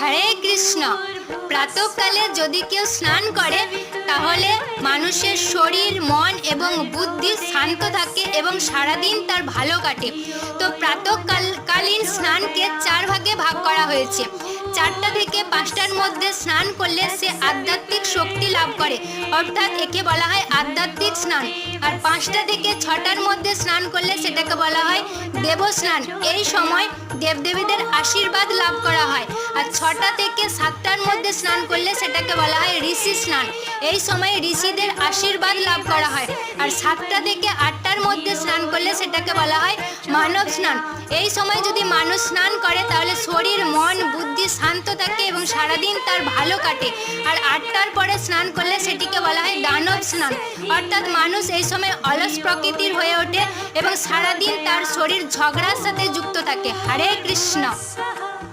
হরে কৃষ্ণ। প্রাতঃকালে যদি কেউ স্নান করে তাহলে মানুষের শরীর, মন এবং বুদ্ধি শান্ত থাকে এবং সারাদিন তার ভালো কাটে। তো প্রাতঃকালীন স্নানকে 4 ভাগে ভাগ করা হয়েছে। 4টা থেকে 5টার মধ্যে স্নান করলে সে আধ্যাত্মিক শক্তি লাভ করে, অর্থাৎ একে বলা হয় আধ্যাত্মিক স্নান। আর 5টা থেকে 6টার মধ্যে স্নান করলে সেটাকে বলা হয় দেবস্নান। এই সময় দেবদেবীদের আশীর্বাদ লাভ করা হয়। আর 6টা থেকে 7টার মধ্যে স্নান করলে সেটাকে বলা হয় ঋষি স্নান। এই সময় ঋষিদের আশীর্বাদ লাভ করা হয়। আর 7টা থেকে 8টার মধ্যে স্নান করলে সেটাকে বলা হয় মানব স্নান। এই সময় যদি মানুষ স্নান করে তাহলে শরীর, মন, বুদ্ধি শান্ত থাকে এবং সারাদিন তার ভালো কাটে। আর 8টার পরে স্নান করলে সেটিকে বলা হয় দানব স্নান, অর্থাৎ মানুষ এই সময় অলস প্রকৃতির হয়ে ওঠে এবং সারাদিন তার শরীর ঝগড়ার সাথে যুক্ত থাকে। হরে কৃষ্ণ।